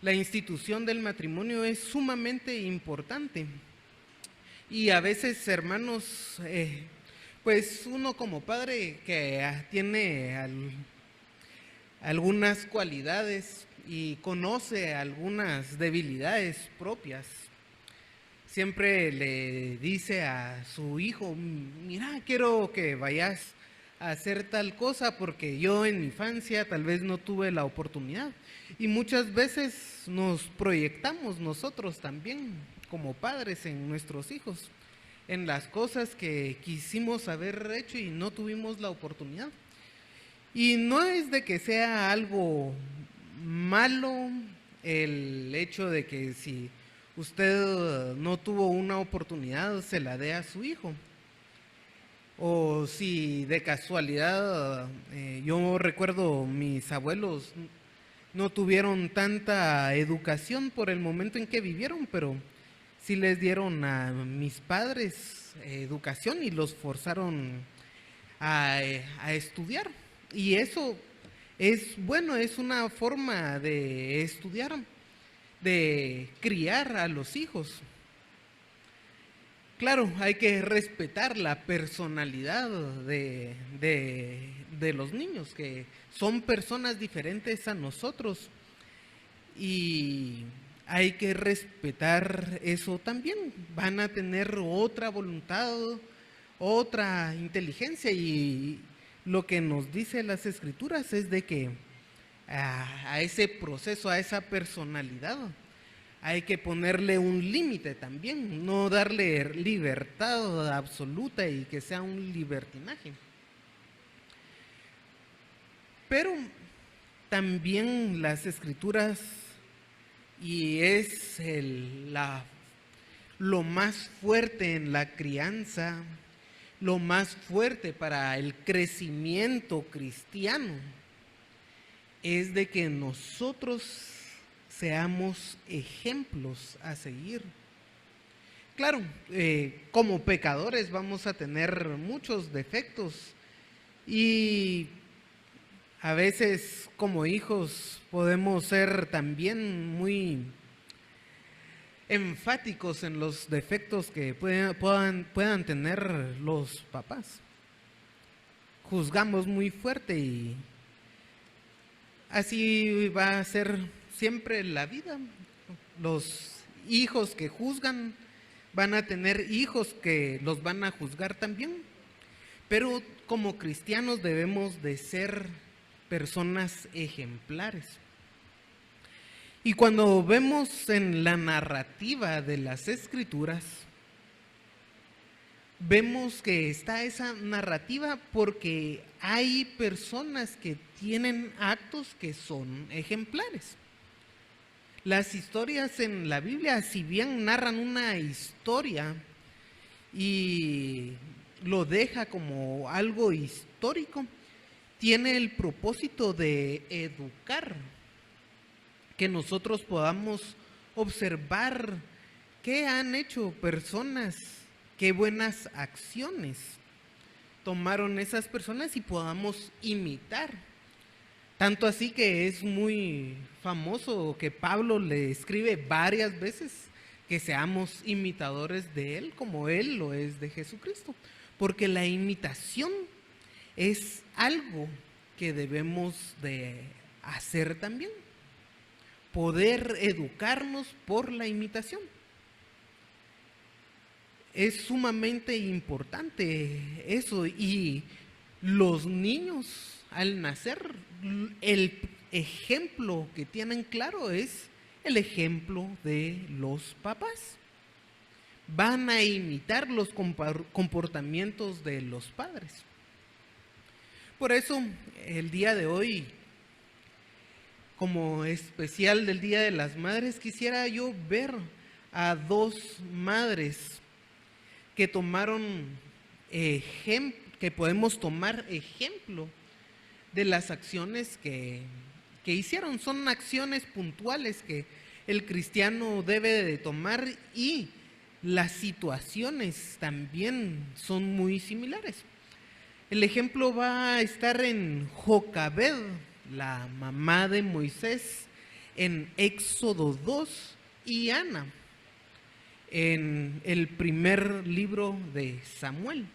la institución del matrimonio es sumamente importante. Y a veces, hermanos, pues uno como padre que tiene algunas cualidades y conoce algunas debilidades propias, siempre le dice a su hijo: mira, quiero que vayas a hacer tal cosa porque yo en mi infancia tal vez no tuve la oportunidad. Y muchas veces nos proyectamos nosotros también como padres en nuestros hijos, en las cosas que quisimos haber hecho y no tuvimos la oportunidad. Y no es de que sea algo malo el hecho de que si usted no tuvo una oportunidad se la dé a su hijo. O si de casualidad, yo recuerdo mis abuelos no tuvieron tanta educación por el momento en que vivieron, pero sí les dieron a mis padres educación y los forzaron a estudiar. Y eso es bueno, es una forma de estudiar, de criar a los hijos. Claro, hay que respetar la personalidad de los niños, que son personas diferentes a nosotros, y hay que respetar eso también. Van a tener otra voluntad, otra inteligencia, y lo que nos dice las escrituras es de que a ese proceso, a esa personalidad, hay que ponerle un límite también, no darle libertad absoluta y que sea un libertinaje. Pero también las escrituras, y es lo más fuerte en la crianza, lo más fuerte para el crecimiento cristiano, es de que nosotros seamos ejemplos a seguir. Claro, como pecadores vamos a tener muchos defectos, y a veces como hijos podemos ser también muy enfáticos en los defectos que puedan tener los papás. Juzgamos muy fuerte y así va a ser siempre la vida. Los hijos que juzgan van a tener hijos que los van a juzgar también. Pero como cristianos debemos de ser personas ejemplares. Y cuando vemos en la narrativa de las escrituras, vemos que está esa narrativa porque hay personas que tienen actos que son ejemplares. Las historias en la Biblia, si bien narran una historia y lo deja como algo histórico, tiene el propósito de educar, que nosotros podamos observar qué han hecho personas, qué buenas acciones tomaron esas personas y podamos imitar. Tanto así que es muy famoso que Pablo le escribe varias veces que seamos imitadores de él como él lo es de Jesucristo, porque la imitación es algo que debemos de hacer también, poder educarnos por la imitación. Es sumamente importante eso, y los niños al nacer, el ejemplo que tienen claro es el ejemplo de los papás. Van a imitar los comportamientos de los padres. Por eso, el día de hoy, como especial del Día de las Madres, quisiera yo ver a dos madres que tomaron que podemos tomar ejemplo de las acciones que hicieron. Son acciones puntuales que el cristiano debe de tomar, y las situaciones también son muy similares. El ejemplo va a estar en Jocabed, la mamá de Moisés, en Éxodo 2 y Ana en el primer libro de Samuel.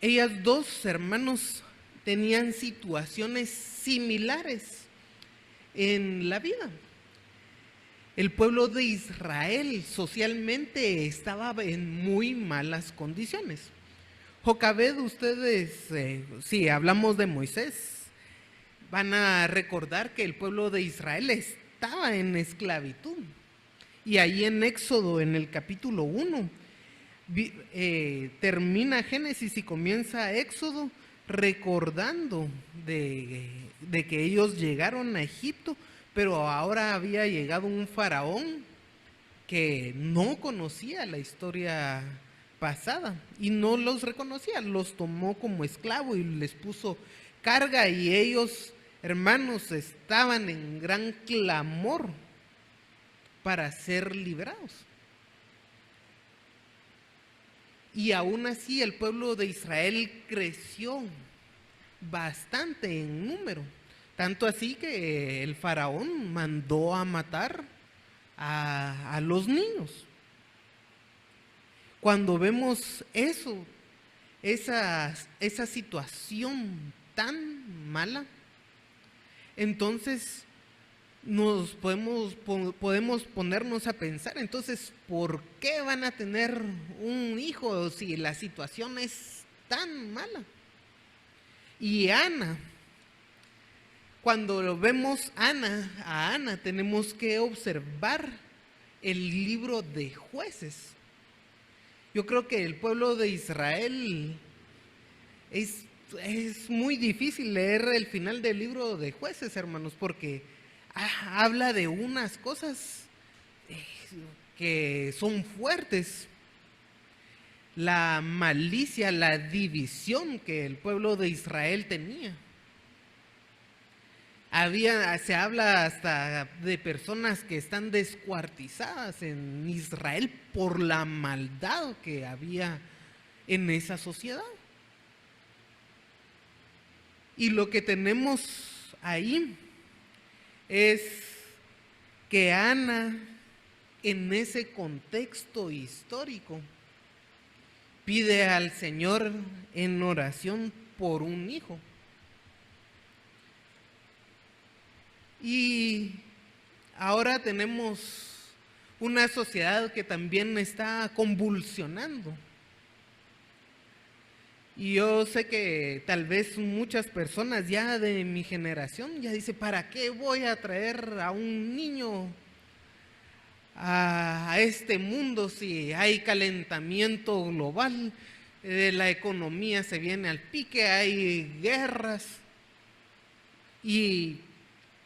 Ellas dos, hermanos, tenían situaciones similares en la vida. El pueblo de Israel socialmente estaba en muy malas condiciones. Jocabed, ustedes, si hablamos de Moisés, van a recordar que el pueblo de Israel estaba en esclavitud. Y ahí en Éxodo, en el capítulo 1, termina Génesis y comienza Éxodo recordando de que ellos llegaron a Egipto, pero ahora había llegado un faraón que no conocía la historia pasada y no los reconocía, los tomó como esclavo y les puso carga, y ellos, hermanos, estaban en gran clamor para ser liberados. Y aún así el pueblo de Israel creció bastante en número, tanto así que el faraón mandó a matar a los niños. Cuando vemos eso, esa situación tan mala, entonces nos podemos ponernos a pensar, entonces, ¿por qué van a tener un hijo si la situación es tan mala? Y Ana, cuando vemos a Ana tenemos que observar el libro de Jueces. Yo creo que el pueblo de Israel es muy difícil leer el final del libro de Jueces, hermanos, porque habla de unas cosas que son fuertes. La malicia, la división que el pueblo de Israel tenía. Se habla hasta de personas que están descuartizadas en Israel por la maldad que había en esa sociedad. Y lo que tenemos ahí es que Ana, en ese contexto histórico, pide al Señor en oración por un hijo. Y ahora tenemos una sociedad que también está convulsionando. Y yo sé que tal vez muchas personas ya de mi generación ya dicen, ¿para qué voy a traer a un niño a este mundo si hay calentamiento global, la economía se viene al pique, hay guerras y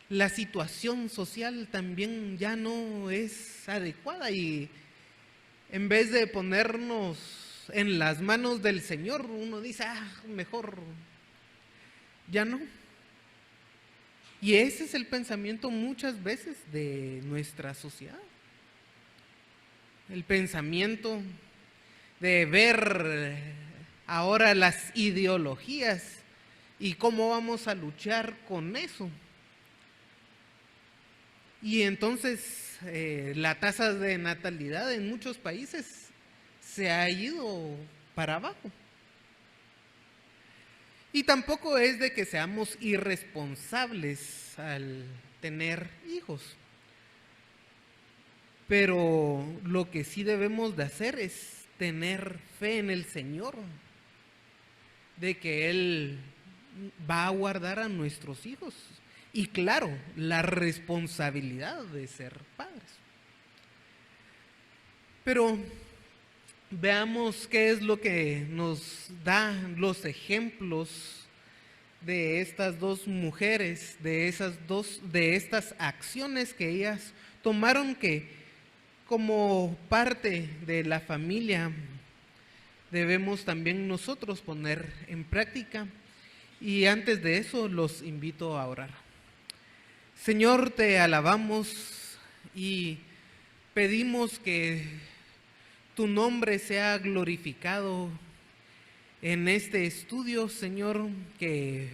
la situación social también ya no es adecuada? Y en vez de ponernos en las manos del Señor, uno dice, mejor ya no. Y ese es el pensamiento muchas veces de nuestra sociedad. El pensamiento de ver ahora las ideologías y cómo vamos a luchar con eso. Y entonces la tasa de natalidad en muchos países se ha ido para abajo. Y tampoco es de que seamos irresponsables al tener hijos. Pero lo que sí debemos de hacer es tener fe en el Señor, de que Él va a guardar a nuestros hijos. Y claro, la responsabilidad de ser padres. Pero veamos qué es lo que nos da los ejemplos de estas dos mujeres, de estas acciones que ellas tomaron, que como parte de la familia debemos también nosotros poner en práctica. Y antes de eso los invito a orar. Señor, te alabamos y pedimos que tu nombre sea glorificado en este estudio, Señor, que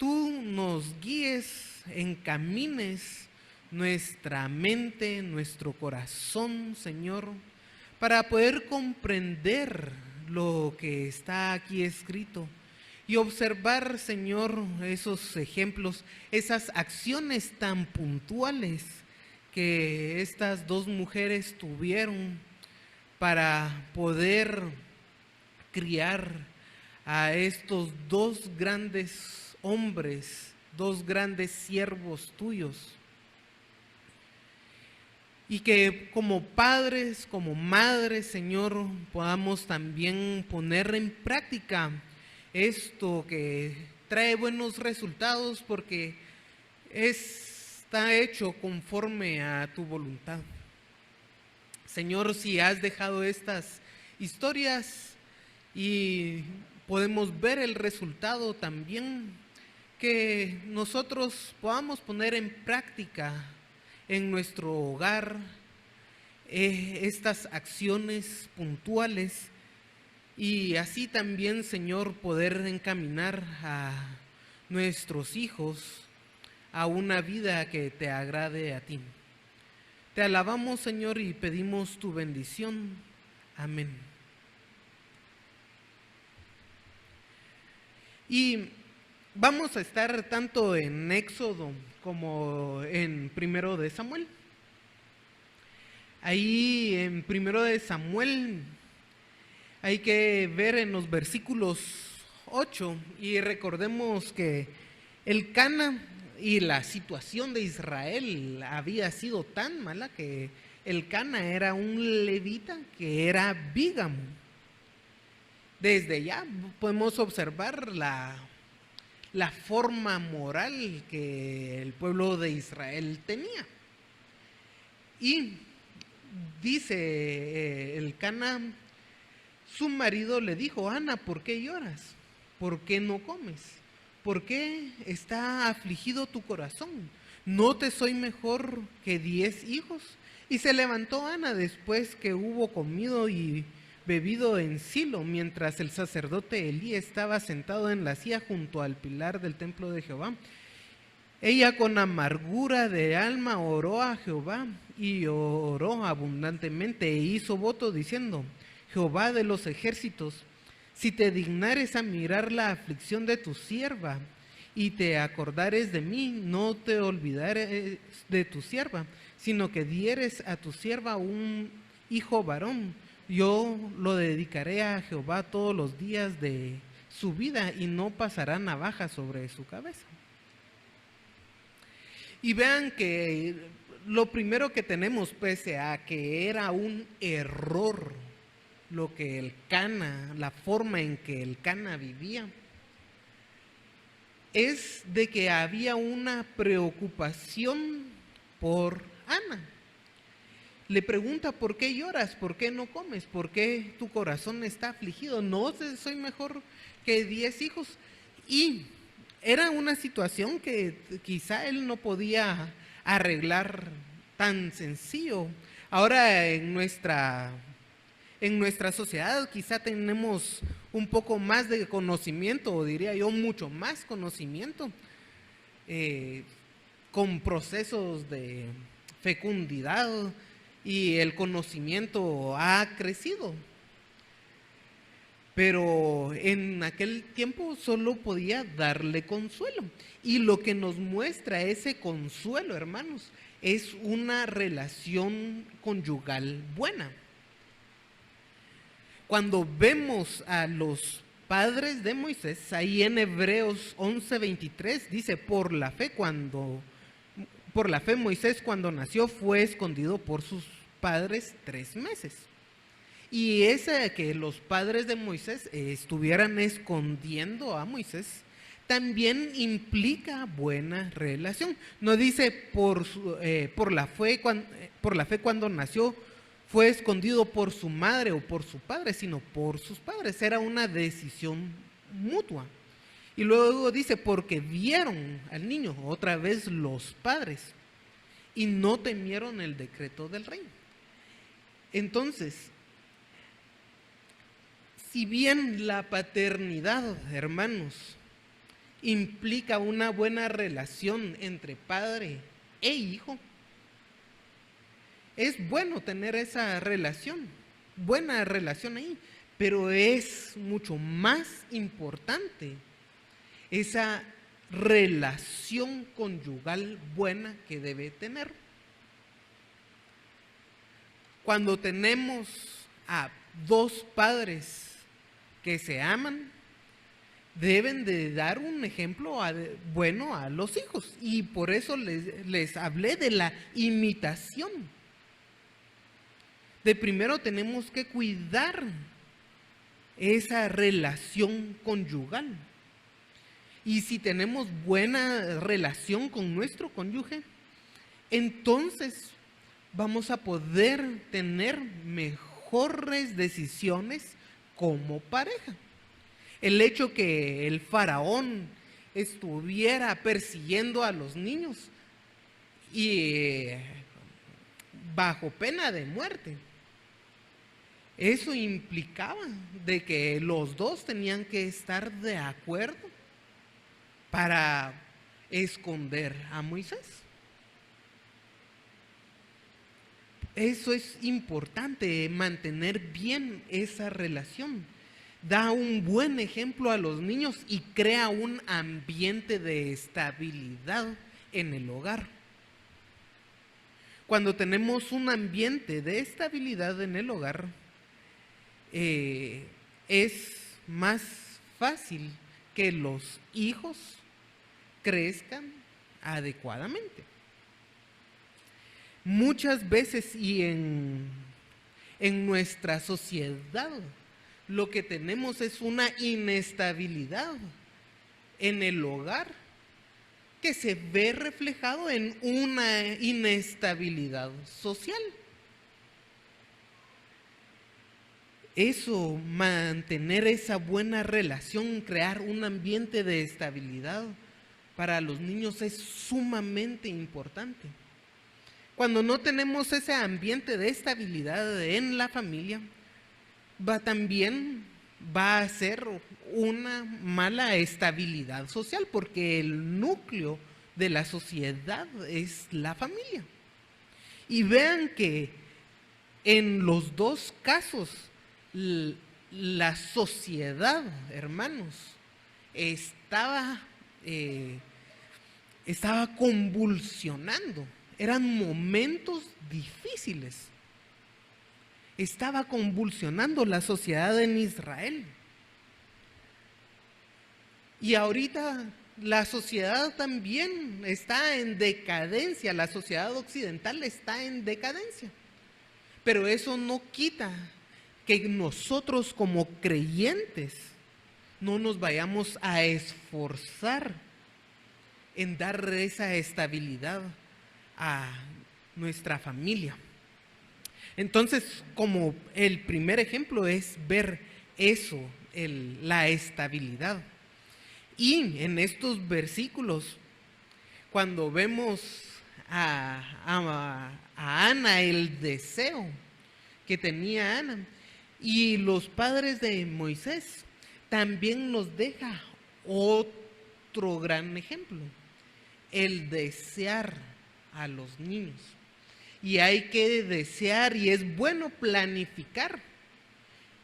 tú nos guíes, encamines nuestra mente, nuestro corazón, Señor, para poder comprender lo que está aquí escrito y observar, Señor, esos ejemplos, esas acciones tan puntuales que estas dos mujeres tuvieron para poder criar a estos dos grandes hombres, dos grandes siervos tuyos. Y que como padres, como madres, Señor, podamos también poner en práctica esto que trae buenos resultados porque está hecho conforme a tu voluntad. Señor, si has dejado estas historias y podemos ver el resultado también, que nosotros podamos poner en práctica en nuestro hogar estas acciones puntuales y así también, Señor, poder encaminar a nuestros hijos a una vida que te agrade a ti. Te alabamos, Señor, y pedimos tu bendición. Amén. Y vamos a estar tanto en Éxodo como en Primero de Samuel. Ahí en Primero de Samuel hay que ver en los versículos 8 y recordemos que el Cana y la situación de Israel había sido tan mala que el Cana era un levita que era bígamo. Desde ya podemos observar la forma moral que el pueblo de Israel tenía. Y dice el Cana, su marido le dijo: Ana, ¿por qué lloras? ¿Por qué no comes? ¿Por qué está afligido tu corazón? ¿No te soy mejor que 10 hijos? Y se levantó Ana después que hubo comido y bebido en Silo, mientras el sacerdote Elí estaba sentado en la silla junto al pilar del templo de Jehová. Ella con amargura de alma oró a Jehová y oró abundantemente e hizo voto diciendo: Jehová de los ejércitos, si te dignares a mirar la aflicción de tu sierva y te acordares de mí, no te olvidares de tu sierva, sino que dieres a tu sierva un hijo varón, yo lo dedicaré a Jehová todos los días de su vida y no pasará navaja sobre su cabeza. Y vean que lo primero que tenemos, pese a que era un error lo que el Cana, la forma en que el Cana vivía, es de que había una preocupación por Ana. Le pregunta: ¿por qué lloras? ¿Por qué no comes? ¿Por qué tu corazón está afligido? No soy mejor que 10 hijos. Y era una situación que quizá él no podía arreglar tan sencillo. Ahora en nuestra sociedad quizá tenemos un poco más de conocimiento, o diría yo mucho más conocimiento, con procesos de fecundidad, y el conocimiento ha crecido. Pero en aquel tiempo solo podía darle consuelo. Y lo que nos muestra ese consuelo, hermanos, es una relación conyugal buena. Cuando vemos a los padres de Moisés, ahí en Hebreos 11:23 dice: por la fe Moisés cuando nació fue escondido por sus padres 3 meses. Y ese que los padres de Moisés estuvieran escondiendo a Moisés también implica buena relación. No dice por la fe cuando nació fue escondido por su madre o por su padre, sino por sus padres. Era una decisión mutua. Y luego dice: porque vieron al niño, otra vez los padres, y no temieron el decreto del rey. Entonces, si bien la paternidad, hermanos, implica una buena relación entre padre e hijo. Es bueno tener esa relación, buena relación ahí, pero es mucho más importante esa relación conyugal buena que debe tener. Cuando tenemos a dos padres que se aman, deben de dar un ejemplo bueno a los hijos, y por eso les hablé de la imitación. De primero tenemos que cuidar esa relación conyugal. Y si tenemos buena relación con nuestro cónyuge, entonces vamos a poder tener mejores decisiones como pareja. El hecho que el faraón estuviera persiguiendo a los niños y bajo pena de muerte, eso implicaba de que los dos tenían que estar de acuerdo para esconder a Moisés. Eso es importante, mantener bien esa relación. Da un buen ejemplo a los niños y crea un ambiente de estabilidad en el hogar. Cuando tenemos un ambiente de estabilidad en el hogar, es más fácil que los hijos crezcan adecuadamente. Muchas veces y en nuestra sociedad lo que tenemos es una inestabilidad en el hogar que se ve reflejado en una inestabilidad social. Eso, mantener esa buena relación, crear un ambiente de estabilidad para los niños es sumamente importante. Cuando no tenemos ese ambiente de estabilidad en la familia, también va a ser una mala estabilidad social, porque el núcleo de la sociedad es la familia. Y vean que en los dos casos, la sociedad, hermanos, estaba convulsionando. Eran momentos difíciles. Estaba convulsionando la sociedad en Israel. Y ahorita la sociedad también está en decadencia, la sociedad occidental está en decadencia. Pero eso no quita que nosotros como creyentes no nos vayamos a esforzar en dar esa estabilidad a nuestra familia. Entonces, como el primer ejemplo es ver eso, la estabilidad. Y en estos versículos, cuando vemos a Ana, el deseo que tenía Ana, y los padres de Moisés, también nos deja otro gran ejemplo, el desear a los niños. Y hay que desear, y es bueno planificar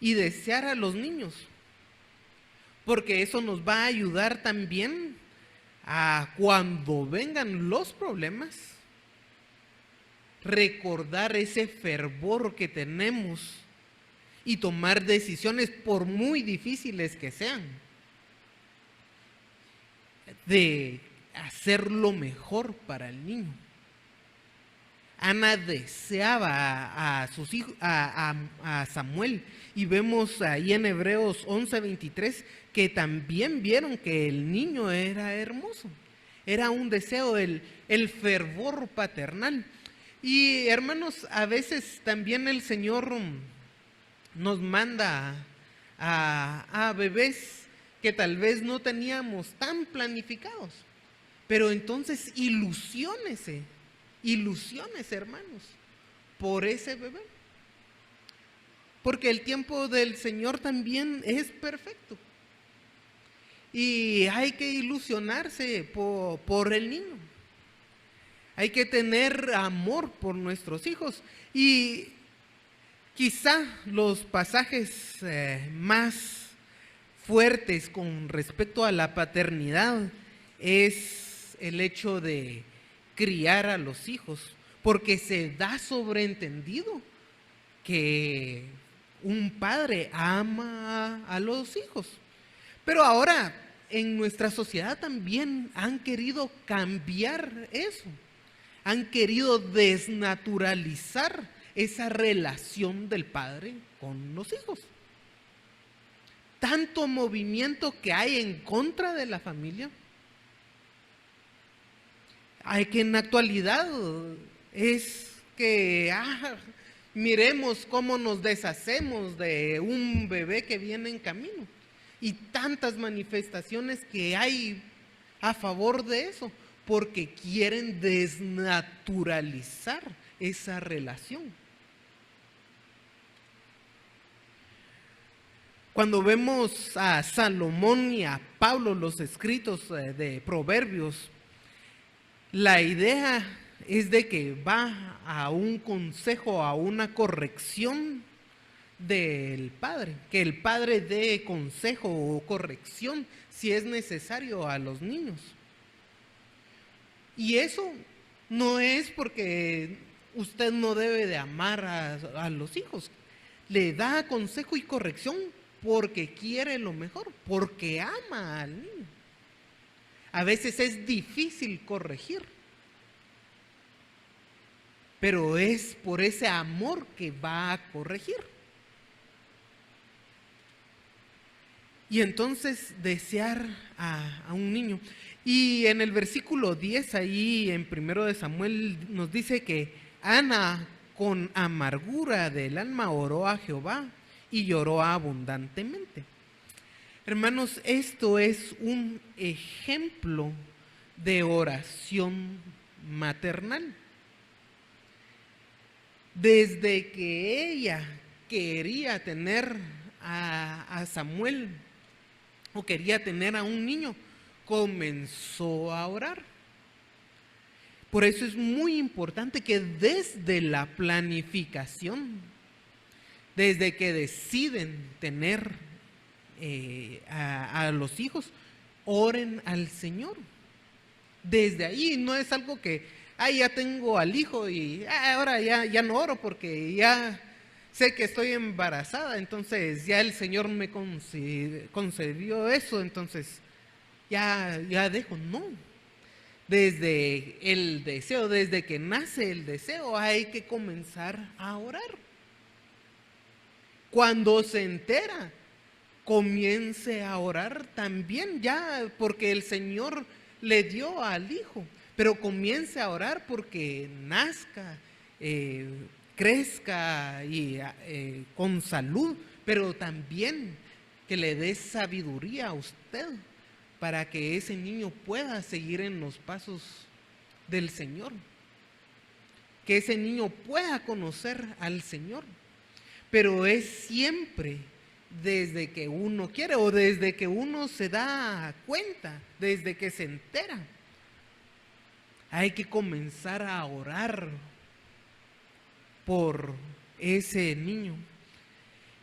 y desear a los niños, porque eso nos va a ayudar también a cuando vengan los problemas, recordar ese fervor que tenemos y tomar decisiones, por muy difíciles que sean, de hacer lo mejor para el niño. Ana deseaba a sus hijos, a Samuel, y vemos ahí en Hebreos 11:23 que también vieron que el niño era hermoso. Era un deseo, el fervor paternal. Y hermanos, a veces también el Señor nos manda a bebés que tal vez no teníamos tan planificados, pero entonces ilusiónese, hermanos, por ese bebé, porque el tiempo del Señor también es perfecto. y hay que ilusionarse por el niño. Hay que tener amor por nuestros hijos. Y quizá los pasajes más fuertes con respecto a la paternidad es el hecho de criar a los hijos, porque se da sobreentendido que un padre ama a los hijos. Pero ahora en nuestra sociedad también han querido cambiar eso. Han querido desnaturalizar esa relación del padre con los hijos. Tanto movimiento que hay en contra de la familia. Hay que en la actualidad es que miremos cómo nos deshacemos de un bebé que viene en camino. Y tantas manifestaciones que hay a favor de eso, porque quieren desnaturalizar esa relación. Cuando vemos a Salomón y a Pablo, los escritos de Proverbios, la idea es de que va a un consejo, a una corrección del padre, que el padre dé consejo o corrección si es necesario a los niños. Y eso no es porque usted no debe de amar a los hijos. Le da consejo y corrección porque quiere lo mejor, porque ama al niño. A veces es difícil corregir, pero es por ese amor que va a corregir. Y entonces desear a un niño. Y en el versículo 10, ahí en 1 de Samuel, nos dice que Ana con amargura del alma oró a Jehová y lloró abundantemente. Hermanos, esto es un ejemplo de oración maternal. Desde que ella quería tener a Samuel o quería tener a un niño, comenzó a orar. Por eso es muy importante que desde la planificación, desde que deciden tener a los hijos, oren al Señor. Desde ahí no es algo que, ya tengo al hijo y ahora ya no oro porque ya sé que estoy embarazada, entonces ya el Señor me concedió eso, entonces ya dejo. No, desde el deseo, desde que nace el deseo, hay que comenzar a orar. Cuando se entera, comience a orar también, ya porque el Señor le dio al hijo, pero comience a orar porque nazca, crezca y con salud, pero también que le dé sabiduría a usted para que ese niño pueda seguir en los pasos del Señor, que ese niño pueda conocer al Señor. Pero es siempre desde que uno quiere o desde que uno se da cuenta, desde que se entera. Hay que comenzar a orar por ese niño.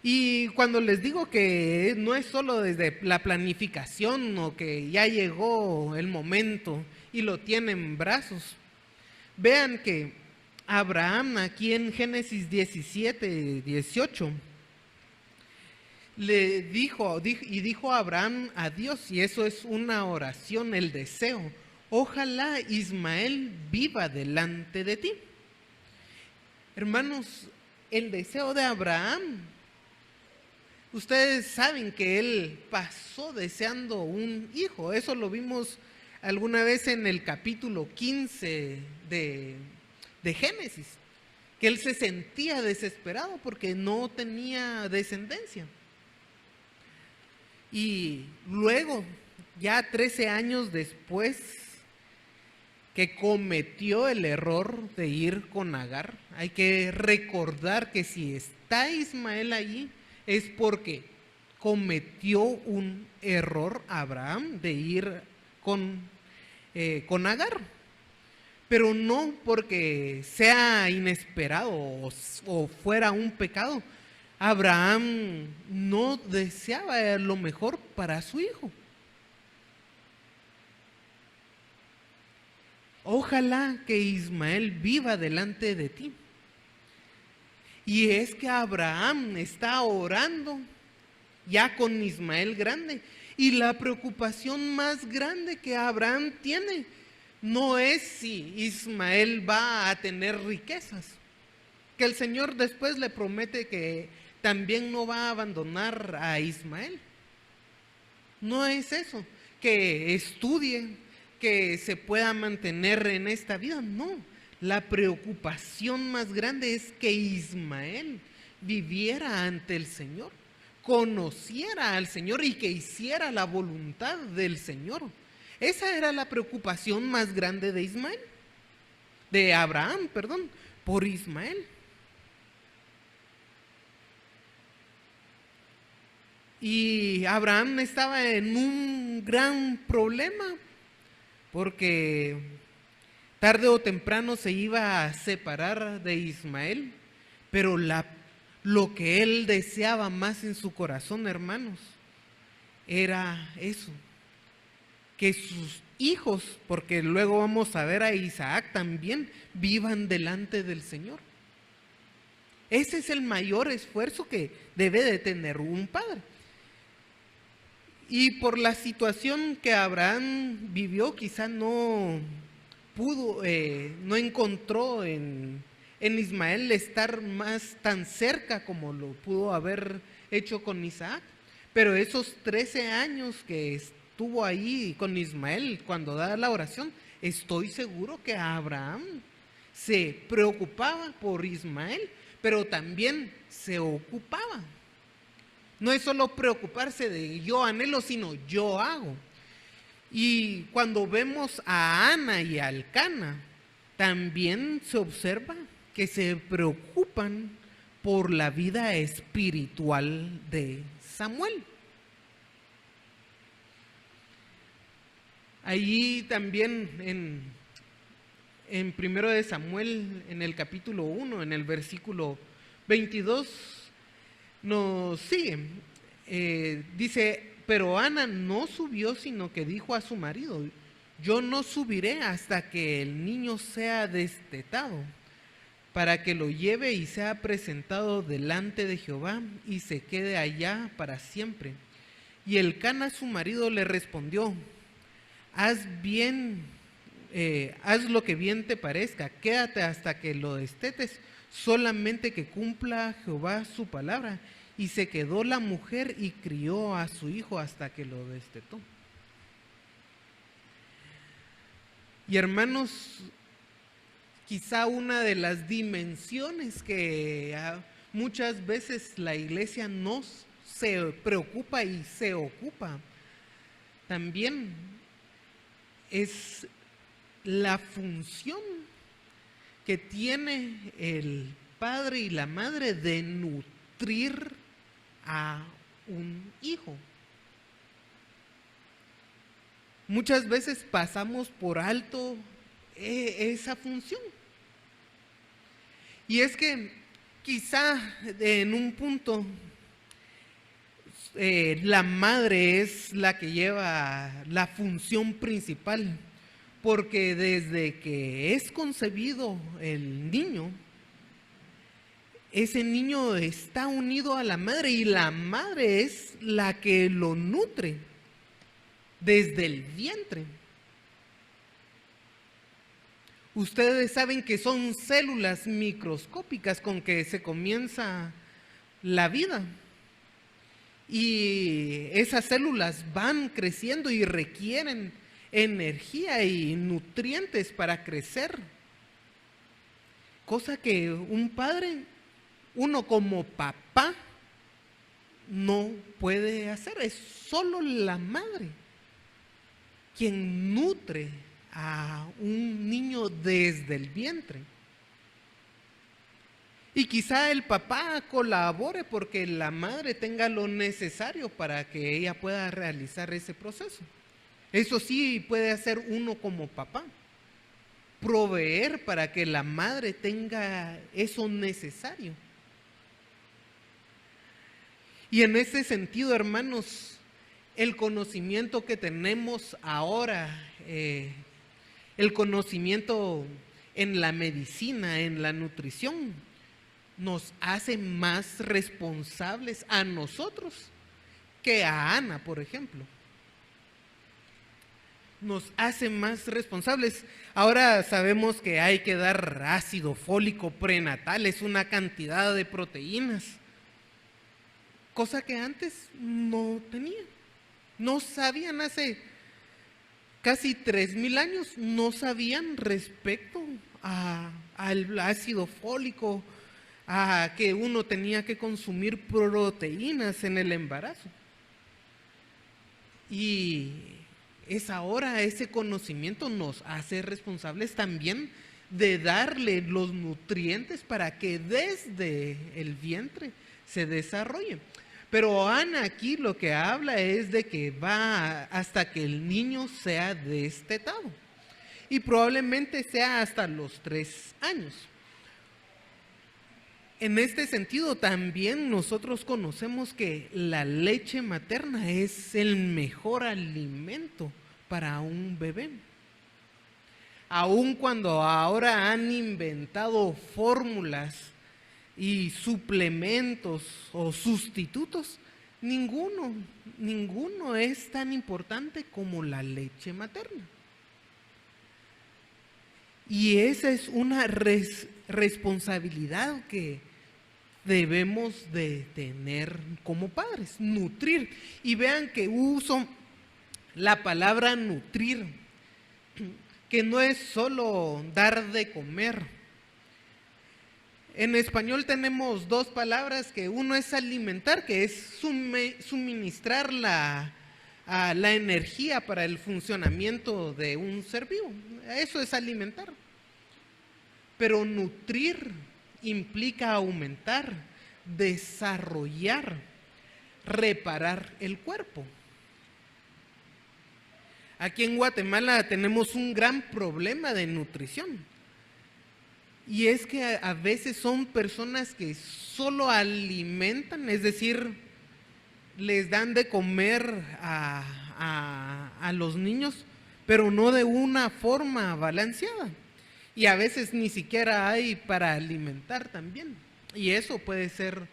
Y cuando les digo que no es solo desde la planificación o que ya llegó el momento y lo tiene en brazos, vean que Abraham aquí en Génesis 17, 18, dijo Abraham a Dios, y eso es una oración, el deseo: ojalá Ismael viva delante de ti. Hermanos, el deseo de Abraham, ustedes saben que él pasó deseando un hijo. Eso lo vimos alguna vez en el capítulo 15 de Génesis, que él se sentía desesperado porque no tenía descendencia. Y luego, ya 13 años después que cometió el error de ir con Agar, hay que recordar que si está Ismael allí es porque cometió un error Abraham de ir con Agar, pero no porque sea inesperado o fuera un pecado. Abraham no deseaba lo mejor para su hijo. Ojalá que Ismael viva delante de ti. Y es que Abraham está orando ya con Ismael grande. Y la preocupación más grande que Abraham tiene no es si Ismael va a tener riquezas, que el Señor después le promete que también no va a abandonar a Ismael. No es eso, que estudie, que se pueda mantener en esta vida, no. La preocupación más grande es que Ismael viviera ante el Señor, conociera al Señor y que hiciera la voluntad del Señor. Esa era la preocupación más grande de Abraham, por Ismael. Y Abraham estaba en un gran problema porque tarde o temprano se iba a separar de Ismael, pero lo que él deseaba más en su corazón, hermanos, era eso, que sus hijos, porque luego vamos a ver a Isaac también, vivan delante del Señor. Ese es el mayor esfuerzo que debe de tener un padre. Y por la situación que Abraham vivió, quizá no pudo, no encontró en Ismael estar más tan cerca como lo pudo haber hecho con Isaac. Pero esos 13 años que estuvo ahí con Ismael cuando da la oración, estoy seguro que Abraham se preocupaba por Ismael, pero también se ocupaba. No es solo preocuparse de yo anhelo, sino yo hago. Y cuando vemos a Ana y a Elcana, también se observa que se preocupan por la vida espiritual de Samuel. Allí también en 1 de Samuel, en el capítulo 1, en el versículo 22, nos sigue. Dice, pero Ana no subió, sino que dijo a su marido, yo no subiré hasta que el niño sea destetado, para que lo lleve y sea presentado delante de Jehová y se quede allá para siempre. Y Elcana su marido le respondió, haz lo que bien te parezca, quédate hasta que lo destetes, solamente que cumpla Jehová su palabra. Y se quedó la mujer y crió a su hijo hasta que lo destetó. Y hermanos, quizá una de las dimensiones que muchas veces la iglesia no se preocupa y se ocupa también es la función que tiene el padre y la madre de nutrir a un hijo. Muchas veces pasamos por alto esa función. Y es que quizá en un punto la madre es la que lleva la función principal, porque desde que es concebido el niño, ese niño está unido a la madre y la madre es la que lo nutre desde el vientre. Ustedes saben que son células microscópicas con que se comienza la vida. Y esas células van creciendo y requieren energía y nutrientes para crecer. Cosa que un padre, uno como papá, no puede hacer. Es solo la madre quien nutre a un niño desde el vientre. Y quizá el papá colabore porque la madre tenga lo necesario para que ella pueda realizar ese proceso. Eso sí puede hacer uno como papá, proveer para que la madre tenga eso necesario. Y en ese sentido, hermanos, el conocimiento que tenemos ahora, el conocimiento en la medicina, en la nutrición, nos hace más responsables a nosotros que a Ana, por ejemplo. Nos hace más responsables. Ahora sabemos que hay que dar ácido fólico prenatal, es una cantidad de proteínas, cosa que antes no tenían. No sabían, hace casi 3000 años, no sabían respecto al ácido fólico, a que uno tenía que consumir proteínas en el embarazo. Y es ahora ese conocimiento nos hace responsables también de darle los nutrientes para que desde el vientre se desarrolle. Pero Ana aquí lo que habla es de que va hasta que el niño sea destetado. Y probablemente sea hasta los 3 años. En este sentido también nosotros conocemos que la leche materna es el mejor alimento para un bebé. Aun cuando ahora han inventado fórmulas y suplementos o sustitutos, ninguno es tan importante como la leche materna. Y esa es una responsabilidad que debemos de tener como padres, nutrir. Y vean que uso la palabra nutrir, que no es solo dar de comer. En español tenemos 2 palabras, que uno es alimentar, que es suministrar la energía para el funcionamiento de un ser vivo. Eso es alimentar. Pero nutrir implica aumentar, desarrollar, reparar el cuerpo. Aquí en Guatemala tenemos un gran problema de nutrición. Y es que a veces son personas que solo alimentan, es decir, les dan de comer a los niños, pero no de una forma balanceada. Y a veces ni siquiera hay para alimentar también. Y eso puede ser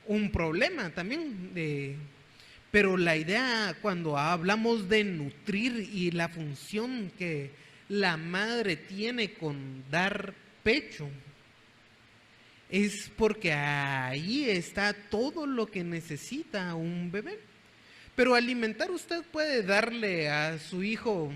un problema también. Pero la idea cuando hablamos de nutrir y la función que la madre tiene con dar pecho, es porque ahí está todo lo que necesita un bebé. Pero alimentar, usted puede darle a su hijo,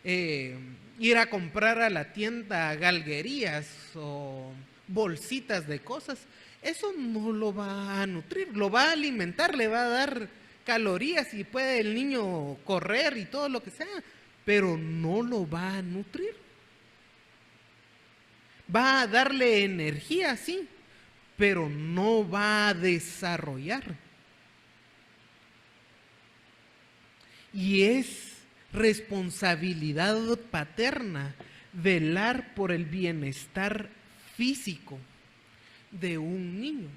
ir a comprar a la tienda galguerías o bolsitas de cosas. Eso no lo va a nutrir, lo va a alimentar, le va a dar calorías y puede el niño correr y todo lo que sea, pero no lo va a nutrir. Va a darle energía, sí, pero no va a desarrollar. Y es responsabilidad paterna velar por el bienestar físico de un niño.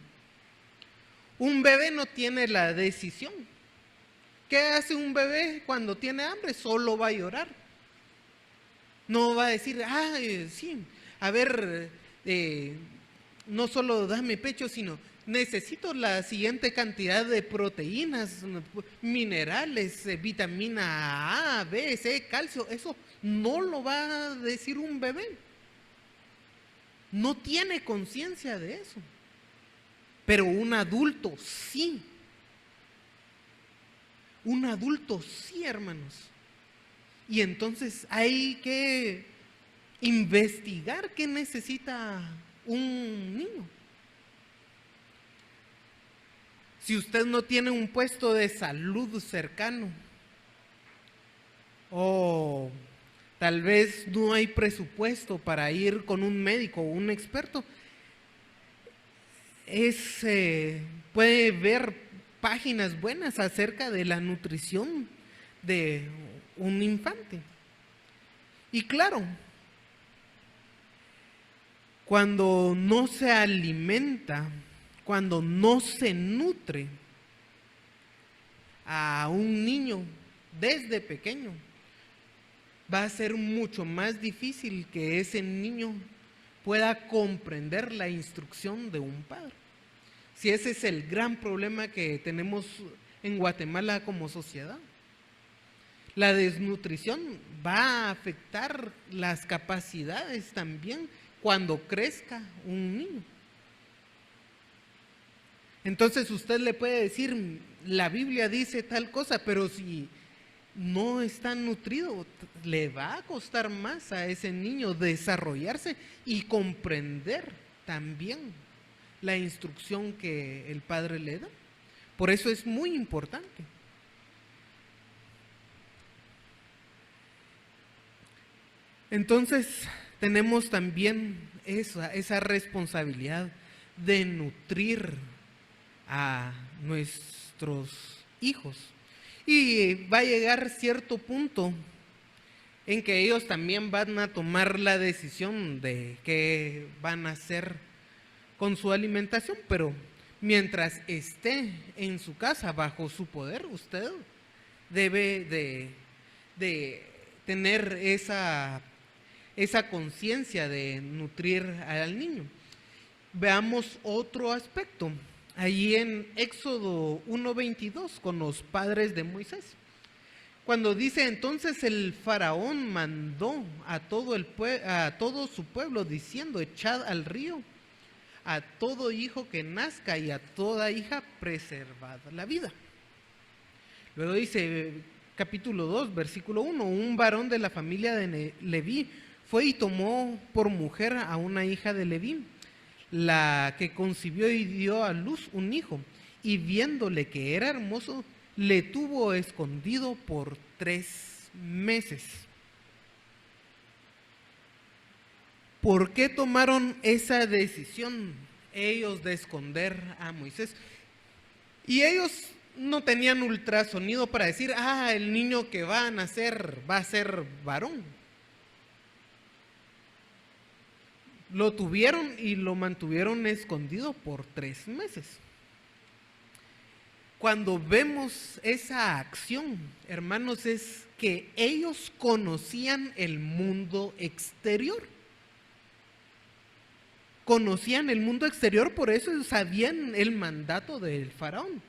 Un bebé no tiene la decisión. ¿Qué hace un bebé cuando tiene hambre? Solo va a llorar. No va a decir, sí, a ver, no solo dame pecho, sino necesito la siguiente cantidad de proteínas, minerales, vitamina A, B, C, calcio. Eso no lo va a decir un bebé. No tiene conciencia de eso. Pero un adulto sí. Un adulto sí, hermanos. Y entonces hay que investigar qué necesita un niño. Si usted no tiene un puesto de salud cercano, o tal vez no hay presupuesto para ir con un médico o un experto, puede ver páginas buenas acerca de la nutrición de un infante. Y claro, cuando no se alimenta, cuando no se nutre a un niño desde pequeño, va a ser mucho más difícil que ese niño pueda comprender la instrucción de un padre. Si ese es el gran problema que tenemos en Guatemala como sociedad. La desnutrición va a afectar las capacidades también cuando crezca un niño. Entonces usted le puede decir, la Biblia dice tal cosa, pero si no está nutrido, le va a costar más a ese niño desarrollarse y comprender también la instrucción que el padre le da. Por eso es muy importante. Entonces tenemos también esa responsabilidad de nutrir a nuestros hijos. Y va a llegar cierto punto en que ellos también van a tomar la decisión de qué van a hacer con su alimentación, pero mientras esté en su casa bajo su poder, usted debe de tener esa conciencia de nutrir al niño. Veamos otro aspecto. Allí en Éxodo 1:22 con los padres de Moisés. Cuando dice, entonces el faraón mandó a todo su pueblo diciendo, echad al río a todo hijo que nazca y a toda hija preservad la vida. Luego dice, capítulo 2, versículo 1, un varón de la familia de Leví fue y tomó por mujer a una hija de Leví, la que concibió y dio a luz un hijo, y viéndole que era hermoso, le tuvo escondido por 3 meses. ¿Por qué tomaron esa decisión ellos de esconder a Moisés? Y ellos no tenían ultrasonido para decir, el niño que va a nacer va a ser varón. Lo tuvieron y lo mantuvieron escondido por 3 meses. Cuando vemos esa acción, hermanos, es que ellos conocían el mundo exterior. Conocían el mundo exterior, por eso sabían el mandato del faraón.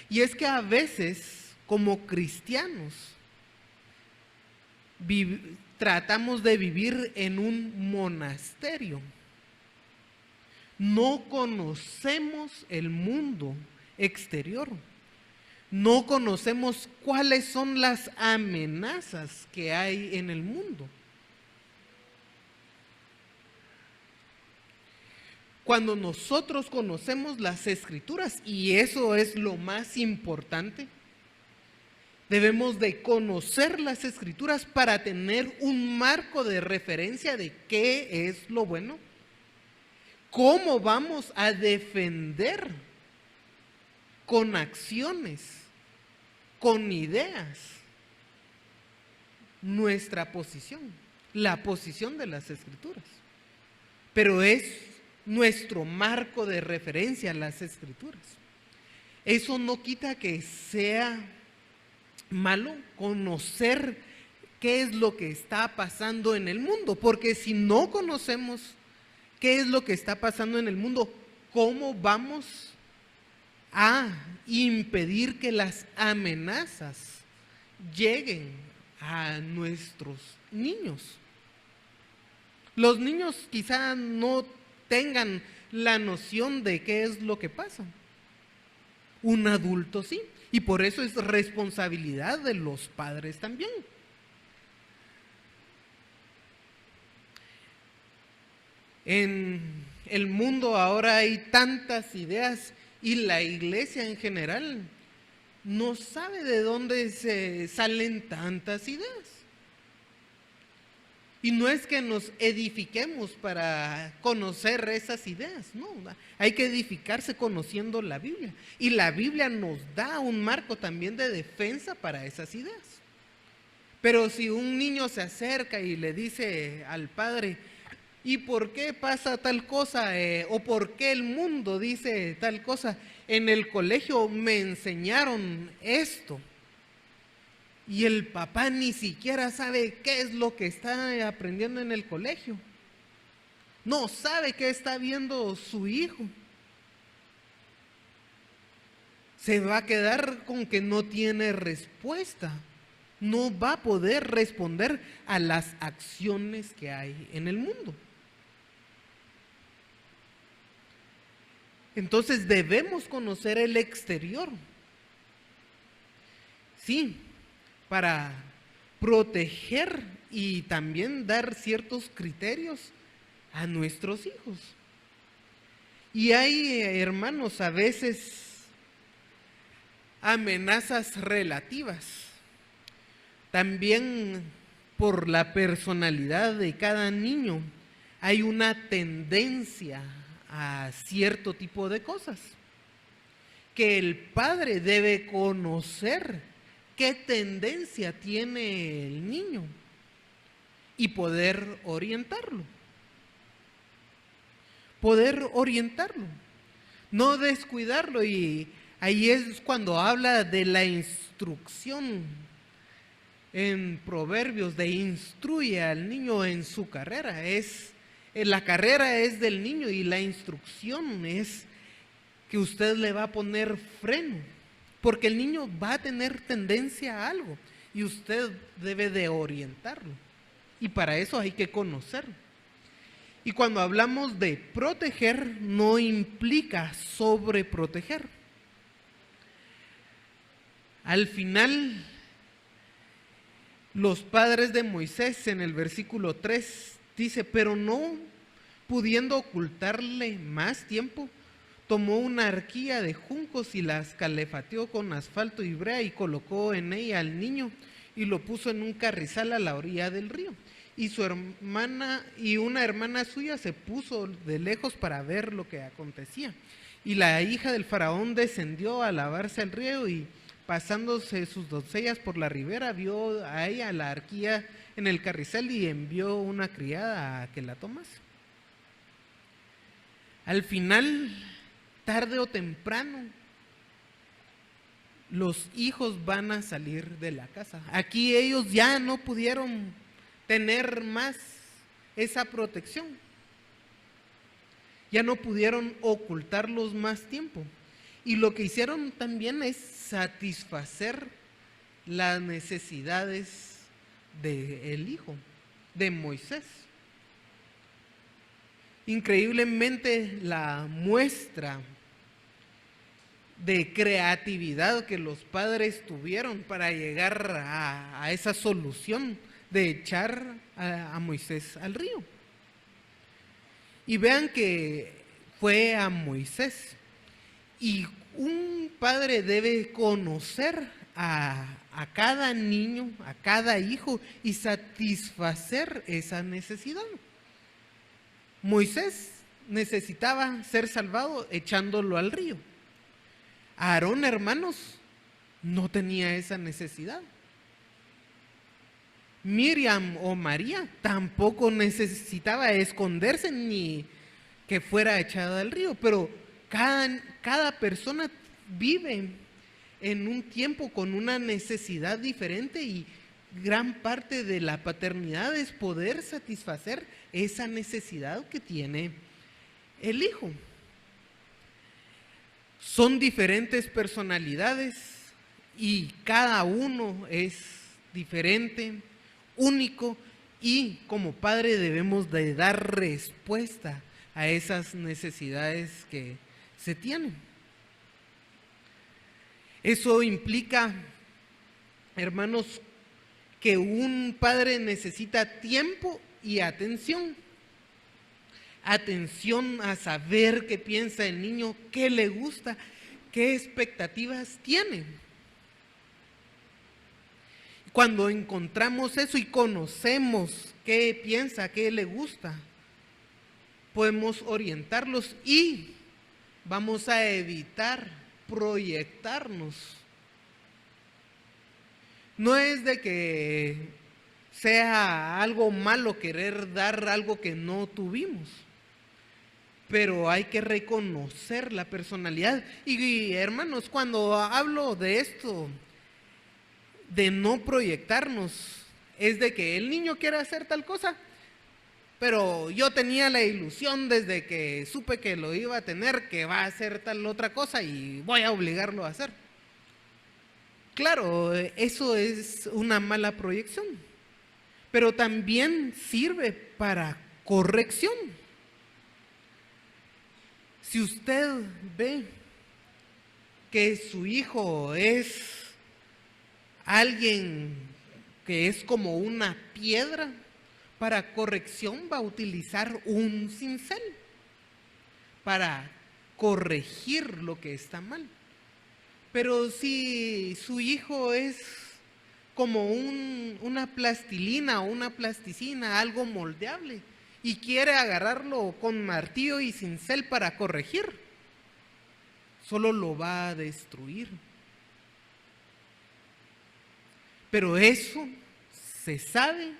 Y es que a veces, como cristianos, tratamos de vivir en un monasterio. No conocemos el mundo exterior. No conocemos cuáles son las amenazas que hay en el mundo. Cuando nosotros conocemos las Escrituras, y eso es lo más importante, debemos de conocer las Escrituras para tener un marco de referencia de qué es lo bueno, cómo vamos a defender con acciones, con ideas, nuestra posición, la posición de las Escrituras. Pero es nuestro marco de referencia las Escrituras. Eso no quita que sea malo conocer qué es lo que está pasando en el mundo, porque si no conocemos qué es lo que está pasando en el mundo, ¿cómo vamos a impedir que las amenazas lleguen a nuestros niños? Los niños quizá no tengan la noción de qué es lo que pasa. Un adulto sí, y por eso es responsabilidad de los padres también. En el mundo ahora hay tantas ideas y la iglesia en general no sabe de dónde se salen tantas ideas. Y no es que nos edifiquemos para conocer esas ideas, no, hay que edificarse conociendo la Biblia. Y la Biblia nos da un marco también de defensa para esas ideas. Pero si un niño se acerca y le dice al padre, ¿y por qué pasa tal cosa? ¿O por qué el mundo dice tal cosa? En el colegio me enseñaron esto. Y el papá ni siquiera sabe qué es lo que está aprendiendo en el colegio. No sabe qué está viendo su hijo. Se va a quedar con que no tiene respuesta. No va a poder responder a las acciones que hay en el mundo. Entonces debemos conocer el exterior. Sí, para proteger y también dar ciertos criterios a nuestros hijos. Y hay, hermanos, a veces amenazas relativas. También por la personalidad de cada niño hay una tendencia a cierto tipo de cosas que el padre debe conocer. ¿Qué tendencia tiene el niño? Y poder orientarlo. Poder orientarlo. No descuidarlo. Y ahí es cuando habla de la instrucción en Proverbios, de instruye al niño en su carrera. La carrera es del niño y la instrucción es que usted le va a poner freno. Porque el niño va a tener tendencia a algo y usted debe de orientarlo. Y para eso hay que conocerlo. Y cuando hablamos de proteger, no implica sobreproteger. Al final, los padres de Moisés en el versículo 3 dice, pero no pudiendo ocultarle más tiempo, tomó una arquilla de juncos y las calefateó con asfalto y brea y colocó en ella al niño y lo puso en un carrizal a la orilla del río. Y su hermana y una hermana suya se puso de lejos para ver lo que acontecía. Y la hija del faraón descendió a lavarse al río y pasándose sus doncellas por la ribera, vio a ella la arquilla en el carrizal y envió una criada a que la tomase. Al final, tarde o temprano, los hijos van a salir de la casa. Aquí ellos ya no pudieron tener más esa protección. Ya no pudieron ocultarlos más tiempo. Y lo que hicieron también es satisfacer las necesidades del hijo, de Moisés. Increíblemente la muestra de creatividad que los padres tuvieron para llegar a esa solución de echar a Moisés al río. Y vean que fue a Moisés. Y un padre debe conocer a cada niño, a cada hijo y satisfacer esa necesidad. Moisés necesitaba ser salvado echándolo al río. Aarón, hermanos, no tenía esa necesidad. Miriam o María tampoco necesitaba esconderse ni que fuera echada al río, pero cada persona vive en un tiempo con una necesidad diferente y gran parte de la paternidad es poder satisfacer esa necesidad que tiene el hijo. Son diferentes personalidades y cada uno es diferente, único, y como padre debemos de dar respuesta a esas necesidades que se tienen. Eso implica, hermanos, que un padre necesita tiempo y atención. Atención a saber qué piensa el niño, qué le gusta, qué expectativas tiene. Cuando encontramos eso y conocemos qué piensa, qué le gusta, podemos orientarlos y vamos a evitar proyectarnos. No es de que sea algo malo querer dar algo que no tuvimos, pero hay que reconocer la personalidad. Y hermanos, cuando hablo de esto, de no proyectarnos, es de que el niño quiere hacer tal cosa, pero yo tenía la ilusión desde que supe que lo iba a tener, que va a hacer tal otra cosa y voy a obligarlo a hacer. Claro, eso es una mala proyección, pero también sirve para corrección. Si usted ve que su hijo es alguien que es como una piedra, para corrección va a utilizar un cincel para corregir lo que está mal. Pero si su hijo es como una plastilina o una plasticina, algo moldeable, y quiere agarrarlo con martillo y cincel para corregir, solo lo va a destruir. Pero eso se sabe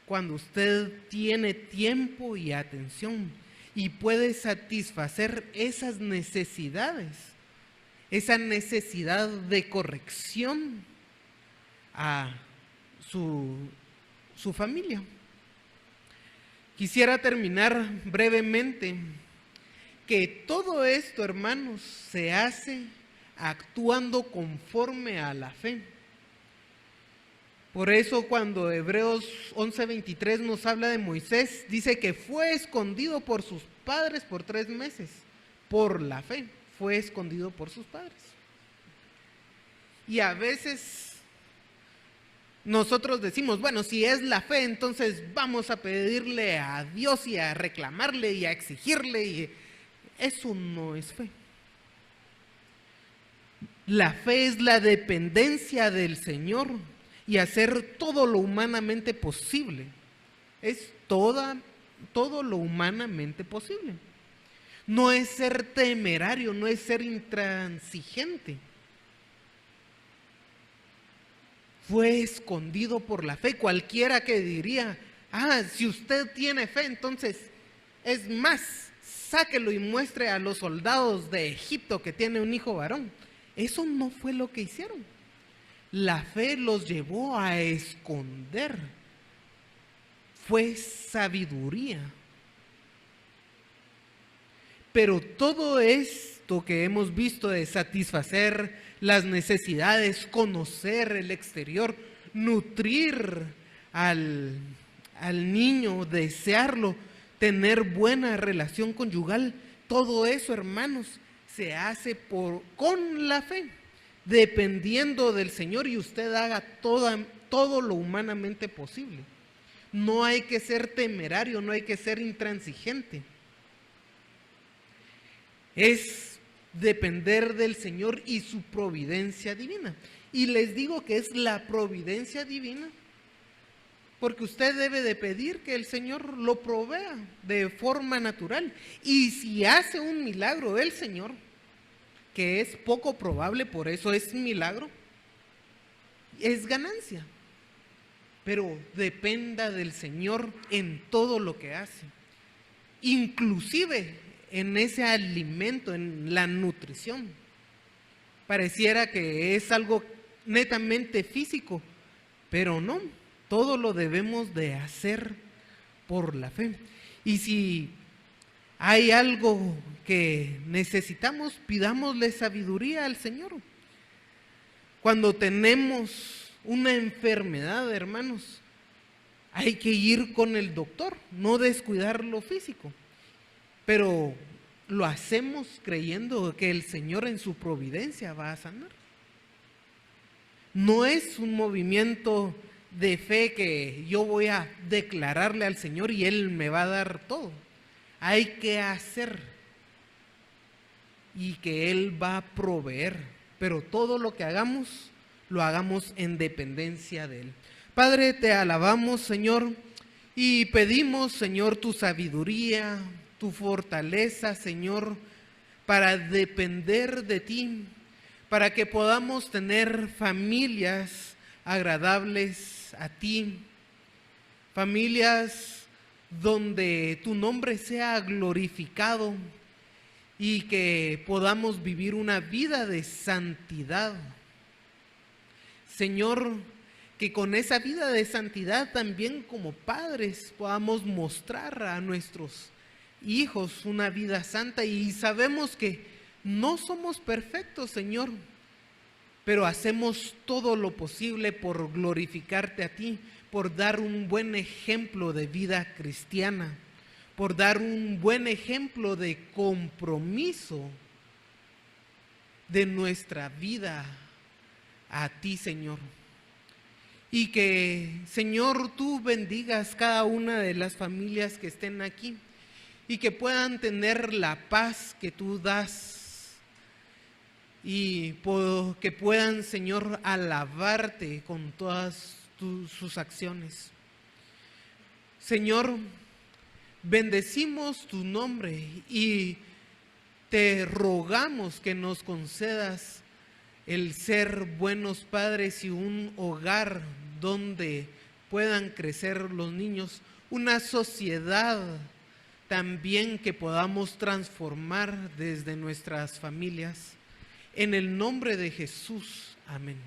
cuando usted tiene tiempo y atención y puede satisfacer esas necesidades, esa necesidad de corrección a su familia. Quisiera terminar brevemente que todo esto, hermanos, se hace actuando conforme a la fe. Por eso cuando Hebreos 11:23 nos habla de Moisés, dice que fue escondido por sus padres por 3 meses. Por la fe, fue escondido por sus padres. Y a veces nosotros decimos, bueno, si es la fe, entonces vamos a pedirle a Dios y a reclamarle y a exigirle. Y eso no es fe. La fe es la dependencia del Señor y hacer todo lo humanamente posible. Es todo lo humanamente posible. No es ser temerario, no es ser intransigente. Fue escondido por la fe. Cualquiera que diría, si usted tiene fe, entonces es más, sáquelo y muestre a los soldados de Egipto que tiene un hijo varón. Eso no fue lo que hicieron. La fe los llevó a esconder. Fue sabiduría. Pero todo esto que hemos visto de satisfacer las necesidades, conocer el exterior, nutrir al niño, desearlo, tener buena relación conyugal, todo eso, hermanos, se hace con la fe, dependiendo del Señor, y usted haga todo lo humanamente posible. No hay que ser temerario, no hay que ser intransigente. Es depender del Señor y su providencia divina. Y les digo que es la providencia divina porque usted debe de pedir que el Señor lo provea de forma natural. Y si hace un milagro el Señor, que es poco probable, por eso es milagro, es ganancia. Pero dependa del Señor en todo lo que hace, inclusive en ese alimento, en la nutrición. Pareciera que es algo netamente físico, pero no, todo lo debemos de hacer por la fe. Y si hay algo que necesitamos, pidámosle sabiduría al Señor. Cuando tenemos una enfermedad, hermanos, hay que ir con el doctor, no descuidar lo físico. Pero lo hacemos creyendo que el Señor en su providencia va a sanar. No es un movimiento de fe que yo voy a declararle al Señor y Él me va a dar todo. Hay que hacer y que Él va a proveer, pero todo lo que hagamos, lo hagamos en dependencia de Él. Padre, te alabamos, Señor, Y pedimos, Señor, tu sabiduría, tu fortaleza, Señor, para depender de ti, para que podamos tener familias agradables a ti, familias donde tu nombre sea glorificado y que podamos vivir una vida de santidad. Señor, que con esa vida de santidad también como padres podamos mostrar a nuestros hijos una vida santa, y sabemos que no somos perfectos, Señor, pero hacemos todo lo posible por glorificarte a ti, por dar un buen ejemplo de vida cristiana, por dar un buen ejemplo de compromiso de nuestra vida a ti, Señor. Y que, Señor, tú bendigas cada una de las familias que estén aquí y que puedan tener la paz que tú das y que puedan, Señor, alabarte con todas sus acciones. Señor, bendecimos tu nombre y te rogamos que nos concedas el ser buenos padres y un hogar donde puedan crecer los niños, una sociedad también que podamos transformar desde nuestras familias. En el nombre de Jesús, amén.